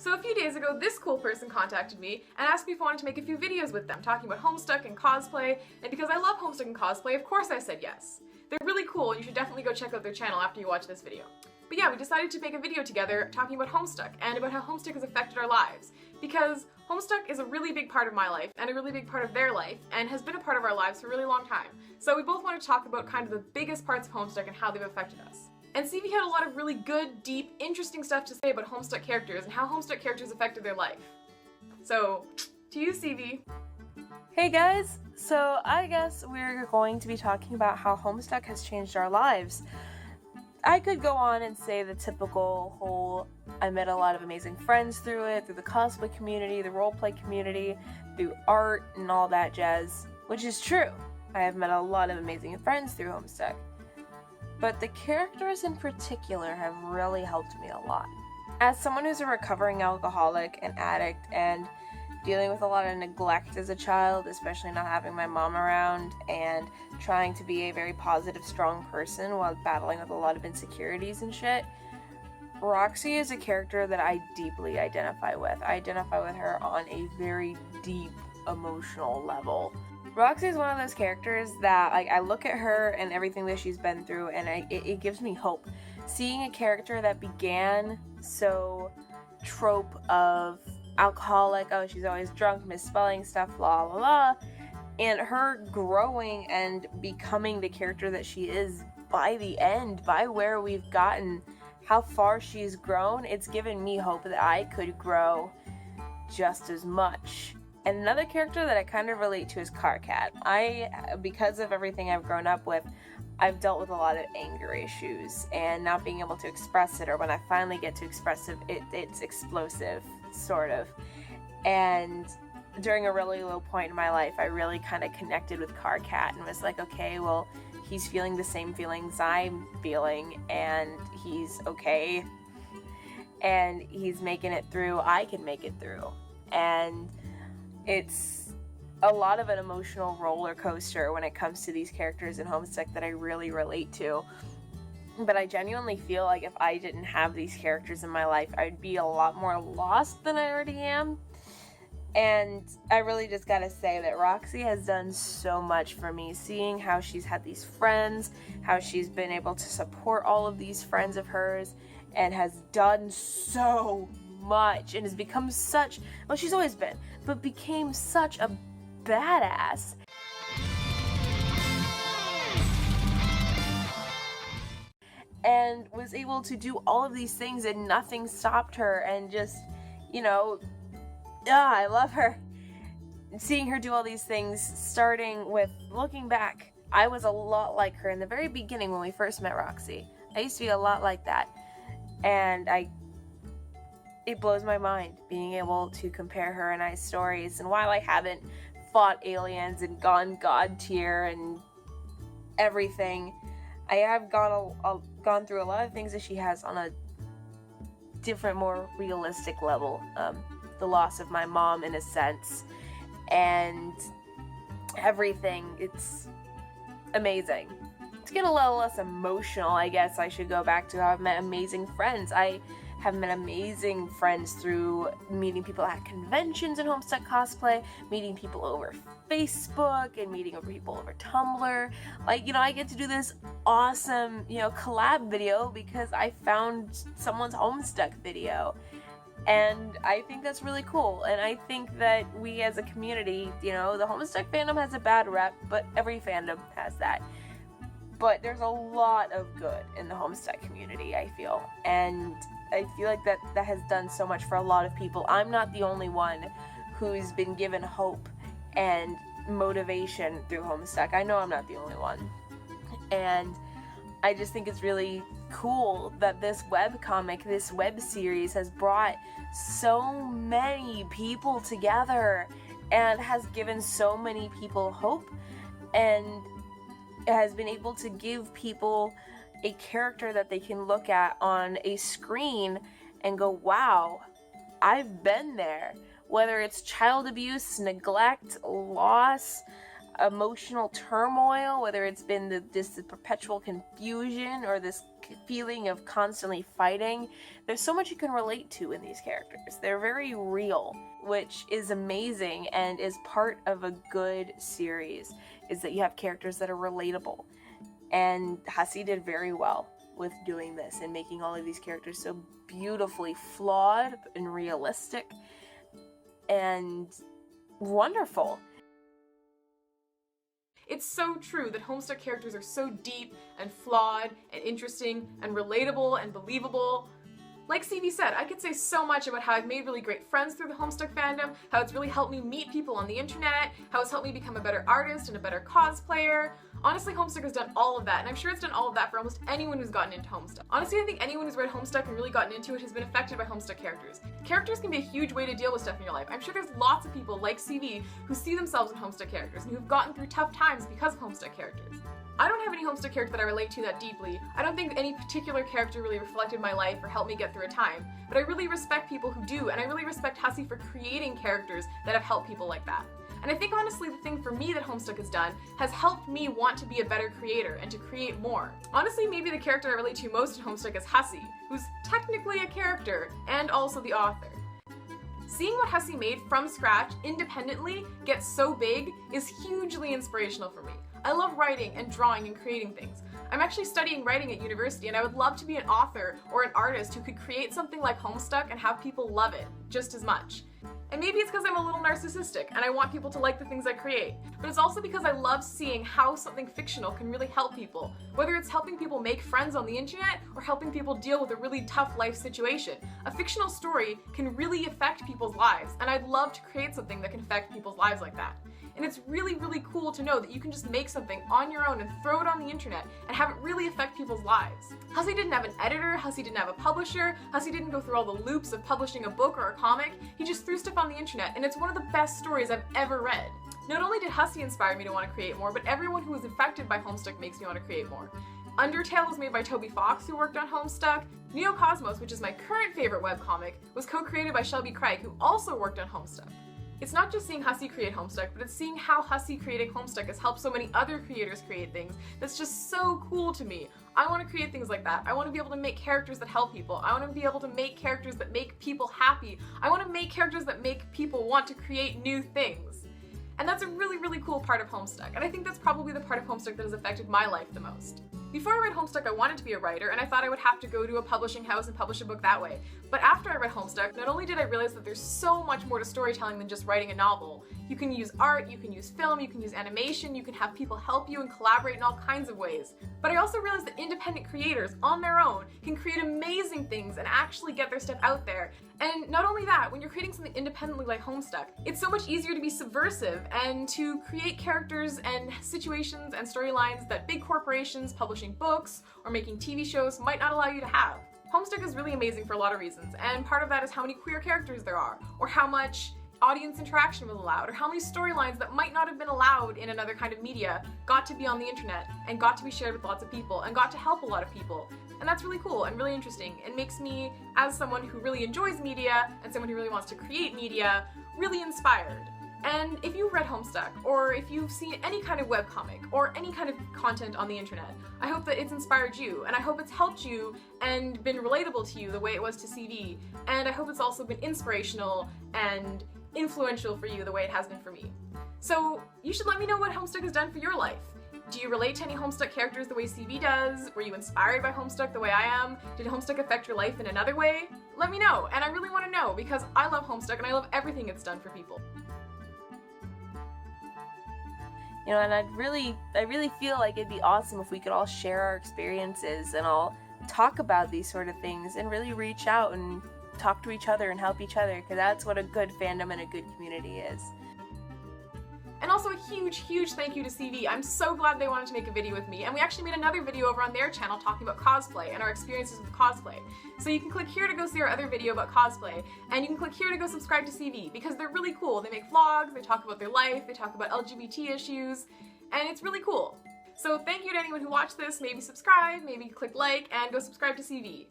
So a few days ago, this cool person contacted me and asked me if I wanted to make a few videos with them, talking about Homestuck and cosplay, and because I love Homestuck and cosplay, of course I said yes. They're really cool, and you should definitely go check out their channel after you watch this video. But yeah, we decided to make a video together talking about Homestuck, and about how Homestuck has affected our lives. Because Homestuck is a really big part of my life, and a really big part of their life, and has been a part of our lives for a really long time. So we both want to talk about kind of the biggest parts of Homestuck and how they've affected us. And CV had a lot of really good, deep, interesting stuff to say about Homestuck characters and how Homestuck characters affected their life. So, to you, CV. Hey guys! So I guess we're going to be talking about how Homestuck has changed our lives. I could go on and say the typical whole, I met a lot of amazing friends through it, through the cosplay community, the roleplay community, through art and all that jazz, which is true. I have met a lot of amazing friends through Homestuck. But the characters in particular have really helped me a lot. As someone who's a recovering alcoholic and addict and dealing with a lot of neglect as a child, especially not having my mom around, and trying to be a very positive, strong person while battling with a lot of insecurities and shit, Roxy is a character that I deeply identify with. I identify with her on a very deep emotional level. Roxy is one of those characters that I look at her and everything that she's been through, and it gives me hope. Seeing a character that began so trope of alcoholic, oh, she's always drunk, misspelling stuff, blah, blah, blah, and her growing and becoming the character that she is by the end, by where we've gotten, how far she's grown, it's given me hope that I could grow just as much. And another character that I kind of relate to is Carpe. Because of everything I've grown up with, I've dealt with a lot of anger issues and not being able to express it, or when I finally get to express it, it's explosive, sort of. And during a really low point in my life, I really kind of connected with Carpe and was like, okay, well, he's feeling the same feelings I'm feeling, and he's okay, and he's making it through, I can make it through. And it's a lot of an emotional roller coaster when it comes to these characters in Homestuck that I really relate to. But I genuinely feel like if I didn't have these characters in my life, I'd be a lot more lost than I already am. And I really just gotta say that Roxy has done so much for me, seeing how she's had these friends, how she's been able to support all of these friends of hers, and has done so much and has become such, well, she's always been, but became such a badass. And was able to do all of these things and nothing stopped her, and just, I love her. Seeing her do all these things, starting with, looking back, I was a lot like her in the very beginning when we first met Roxy. I used to be a lot like that. And it blows my mind being able to compare her and I's stories. And while I haven't fought aliens and gone god tier and everything, I have gone through a lot of things that she has on a different, more realistic level. The loss of my mom, in a sense, and everything. It's amazing. To get a little less emotional, I guess I should go back to how I've met amazing friends. I have met amazing friends through meeting people at conventions in Homestuck cosplay, meeting people over Facebook, and meeting people over Tumblr. I get to do this awesome, collab video because I found someone's Homestuck video. And I think that's really cool. And I think that we as a community, the Homestuck fandom has a bad rep, but every fandom has that. But there's a lot of good in the Homestuck community, I feel. And I feel like that has done so much for a lot of people. I'm not the only one who's been given hope and motivation through Homestuck. I know I'm not the only one. And I just think it's really cool that this webcomic, this web series, has brought so many people together and has given so many people hope, and has been able to give people a character that they can look at on a screen and go, wow, I've been there. Whether it's child abuse, neglect, loss, emotional turmoil, whether it's been this perpetual confusion or this feeling of constantly fighting. There's so much you can relate to in these characters. They're very real, which is amazing and is part of a good series, is that you have characters that are relatable. And Hasi did very well with doing this and making all of these characters so beautifully flawed and realistic and wonderful. It's so true that Homestuck characters are so deep and flawed and interesting and relatable and believable. Like CV said, I could say so much about how I've made really great friends through the Homestuck fandom, how it's really helped me meet people on the internet, how it's helped me become a better artist and a better cosplayer. Honestly, Homestuck has done all of that, and I'm sure it's done all of that for almost anyone who's gotten into Homestuck. Honestly, I think anyone who's read Homestuck and really gotten into it has been affected by Homestuck characters. Characters can be a huge way to deal with stuff in your life. I'm sure there's lots of people like CV who see themselves in Homestuck characters and who've gotten through tough times because of Homestuck characters. I don't have any Homestuck character that I relate to that deeply. I don't think any particular character really reflected my life or helped me get through a time, but I really respect people who do, and I really respect Hasi for creating characters that have helped people like that. And I think honestly the thing for me that Homestuck has done has helped me want to be a better creator and to create more. Honestly, maybe the character I relate to most in Homestuck is Hasi, who's technically a character and also the author. Seeing what Hasi made from scratch, independently, get so big is hugely inspirational for me. I love writing and drawing and creating things. I'm actually studying writing at university, and I would love to be an author or an artist who could create something like Homestuck and have people love it just as much. And maybe it's because I'm a little narcissistic and I want people to like the things I create, but it's also because I love seeing how something fictional can really help people, whether it's helping people make friends on the internet or helping people deal with a really tough life situation. A fictional story can really affect people's lives, and I'd love to create something that can affect people's lives like that. And it's really, really cool to know that you can just make something on your own and throw it on the internet and have it really affect people's lives. Hasi didn't have an editor, Hasi didn't have a publisher, Hasi didn't go through all the loops of publishing a book or a comic. He just threw stuff on the internet, and it's one of the best stories I've ever read. Not only did Hasi inspire me to want to create more, but everyone who was affected by Homestuck makes me want to create more. Undertale was made by Toby Fox, who worked on Homestuck. Neocosmos, which is my current favorite webcomic, was co-created by Shelby Craig, who also worked on Homestuck. It's not just seeing Hasi create Homestuck, but it's seeing how Hasi creating Homestuck has helped so many other creators create things that's just so cool to me. I want to create things like that. I want to be able to make characters that help people. I want to be able to make characters that make people happy. I want to make characters that make people want to create new things. And that's a really, really cool part of Homestuck, and I think that's probably the part of Homestuck that has affected my life the most. Before I read Homestuck, I wanted to be a writer, and I thought I would have to go to a publishing house and publish a book that way. But after I read Homestuck, not only did I realize that there's so much more to storytelling than just writing a novel. You can use art, you can use film, you can use animation, you can have people help you and collaborate in all kinds of ways. But I also realized that independent creators, on their own, can create amazing things and actually get their stuff out there. And not only that, when you're creating something independently like Homestuck, it's so much easier to be subversive and to create characters and situations and storylines that big corporations publishing books or making TV shows might not allow you to have. Homestuck is really amazing for a lot of reasons, and part of that is how many queer characters there are, or how much audience interaction was allowed, or how many storylines that might not have been allowed in another kind of media got to be on the internet and got to be shared with lots of people and got to help a lot of people. And that's really cool and really interesting. It makes me, as someone who really enjoys media and someone who really wants to create media, really inspired. And if you've read Homestuck, or if you've seen any kind of webcomic, or any kind of content on the internet, I hope that it's inspired you, and I hope it's helped you and been relatable to you the way it was to CV, and I hope it's also been inspirational and influential for you the way it has been for me. So you should let me know what Homestuck has done for your life. Do you relate to any Homestuck characters the way CV does? Were you inspired by Homestuck the way I am? Did Homestuck affect your life in another way? Let me know, and I really want to know because I love Homestuck and I love everything it's done for people. You know, and I really feel like it'd be awesome if we could all share our experiences and all talk about these sort of things and really reach out and talk to each other and help each other, because that's what a good fandom and a good community is. And also a huge, huge thank you to CV. I'm so glad they wanted to make a video with me, and we actually made another video over on their channel talking about cosplay and our experiences with cosplay. So you can click here to go see our other video about cosplay, and you can click here to go subscribe to CV, because they're really cool. They make vlogs, they talk about their life, they talk about LGBT issues, and it's really cool. So thank you to anyone who watched this. Maybe subscribe, maybe click like, and go subscribe to CV.